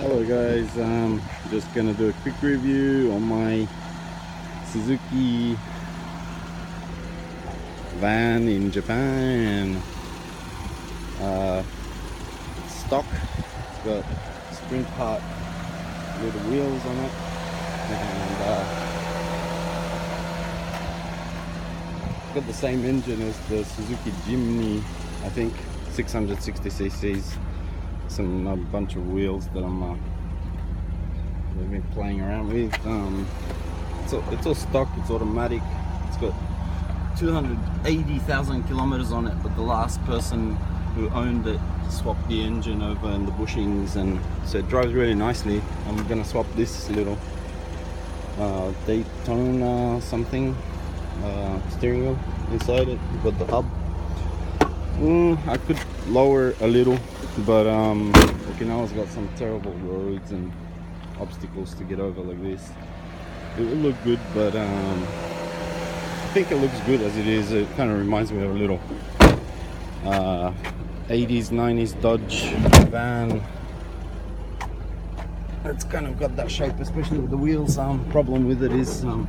Hello guys, just gonna do a quick review on my Suzuki van in Japan. It's stock, it's got sprint part little wheels on it, and got the same engine as the Suzuki Jimny, I think 660 cc's. A bunch of wheels that I've been playing around with. It's all stock, it's automatic, it's got 280,000 kilometers on it, but the last person who owned it swapped the engine over and the bushings, and so it drives really nicely. I'm gonna swap this little Daytona something steering wheel inside it. You've got the hub. I could lower a little, but Okinawa's got some terrible roads and obstacles to get over like this. It will look good, but I think it looks good as it is. It kind of reminds me of a little 80s, 90s Dodge van. It's kind of got that shape, especially with the wheels. Problem with it is look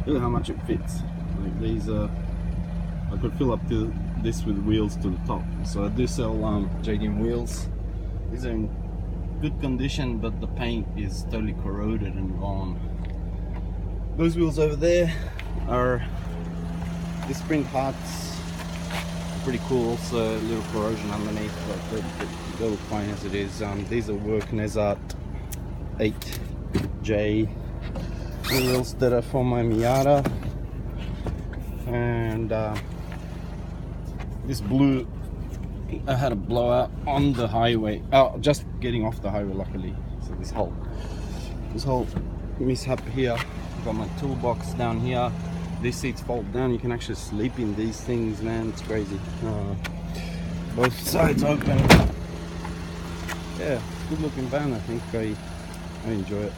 at how much it fits. Like these I could fill up to this with wheels to the top. So I do sell JDM wheels. These are in good condition, but the paint is totally corroded and gone. Those wheels over there are the sprint parts, pretty cool. So a little corrosion underneath, but they look fine as it is. These are work Nezart 8J wheels that are for my Miata, and this blue, I had a blowout on the highway. Oh, just getting off the highway, luckily. So this whole mishap here. Got my toolbox down here. These seats fold down. You can actually sleep in these things, man. It's crazy. Both sides open. Yeah, good looking van. I think I enjoy it.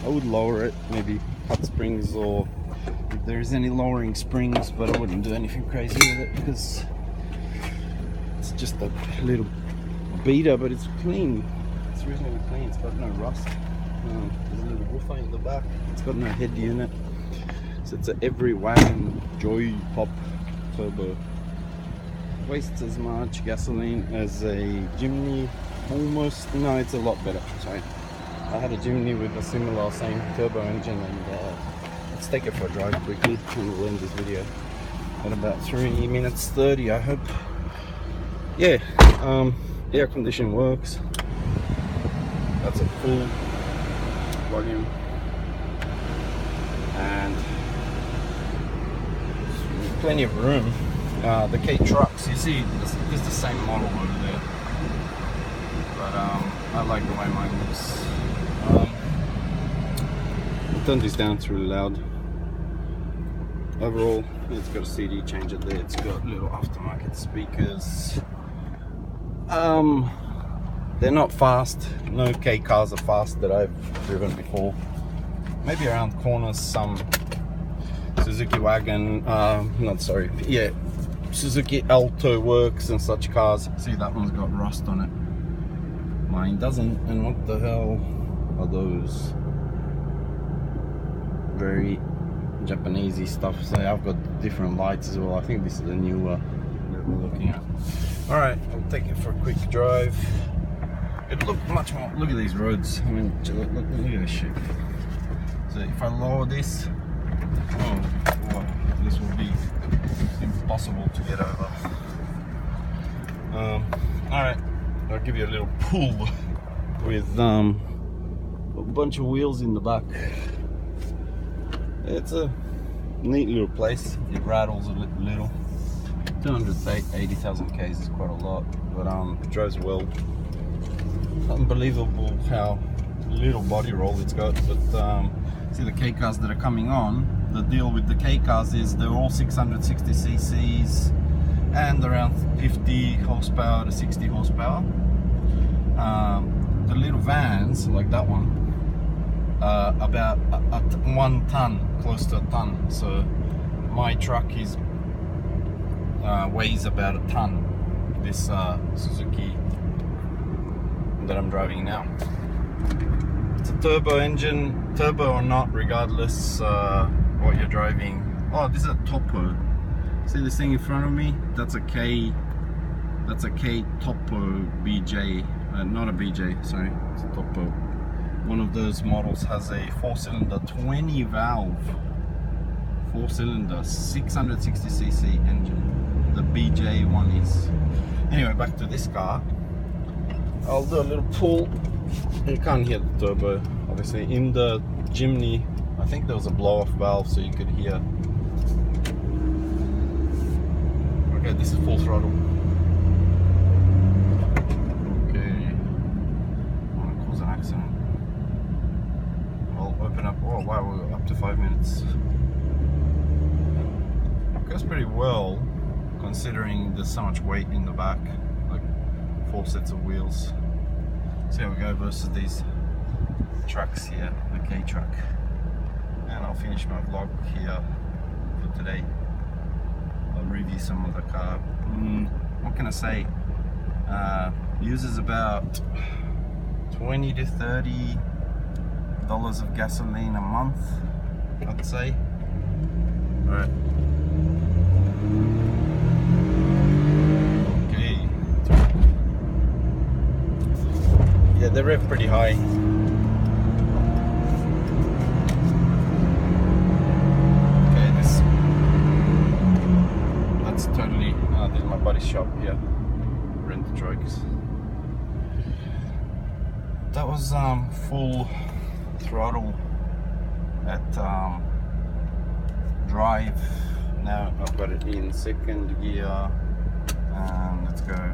I would lower it, maybe cut springs, or if there's any lowering springs, but I wouldn't do anything crazy with it because it's just a little beater, but it's clean. It's reasonably clean. It's got no rust. There's a little woofer in the back. It's got no head unit. So it's an Every Wagon Joy Pop Turbo. Wastes as much gasoline as a Jimny, almost. No, it's a lot better. Sorry. I had a Jimny with a similar same turbo engine, and let's take it for a drive quickly and we'll end this video at about 3 minutes 30, I hope. Yeah, air conditioning works. That's a full volume, and plenty of room. The K trucks, you see, it's the same model over there, but I like the way mine looks. I'll turn this down, it's really loud. Overall, it's got a CD changer there. It's got little aftermarket speakers. They're not fast. No K cars are fast that I've driven before. Maybe around corners, some Suzuki wagon. Suzuki Alto works and such cars. See, that one's got rust on it. Mine doesn't. And what the hell are those? Very Japanesey stuff. So I've got different lights as well. I think this is the newer that we're looking at. All right, I'll take it for a quick drive. It looked much more. Look at these roads. I mean, look at this shit. So if I lower this, this will be impossible to get over. All right, I'll give you a little pull with a bunch of wheels in the back. It's a neat little place. It rattles a little. 280,000 Ks is quite a lot, but it drives well. Unbelievable how little body roll it's got. But see, the K cars that are coming on, the deal with the K cars is they're all 660 cc's and around 50 horsepower to 60 horsepower. The little vans like that one, about 1 ton, close to a ton. So my truck is weighs about a ton. This Suzuki that I'm driving now. It's a turbo engine, turbo or not, regardless what you're driving. Oh, this is a topo. See this thing in front of me? That's a K Topo BJ, not a BJ, sorry, it's a Topo. One of those models has a 4-cylinder, 20 valve, 4-cylinder, 660cc engine. The BJ one is. Anyway, back to this car. I'll do a little pull. You can't hear the turbo, obviously. In the chimney, I think there was a blow-off valve, so you could hear. Okay, this is full throttle. Accident. I'll open up. Oh wow, we're up to 5 minutes. It goes pretty well considering there's so much weight in the back, like 4 sets of wheels. See how we go versus these trucks here, the K truck. And I'll finish my vlog here for today. I'll review some of the car. What can I say? Uses about $20 to $30 of gasoline a month, I'd say. Alright. Okay. Yeah, they rev pretty high. Okay, that's totally, this is my buddy's shop here. Rent the trucks. That was full throttle at drive. Now I've got it in second gear, and let's go.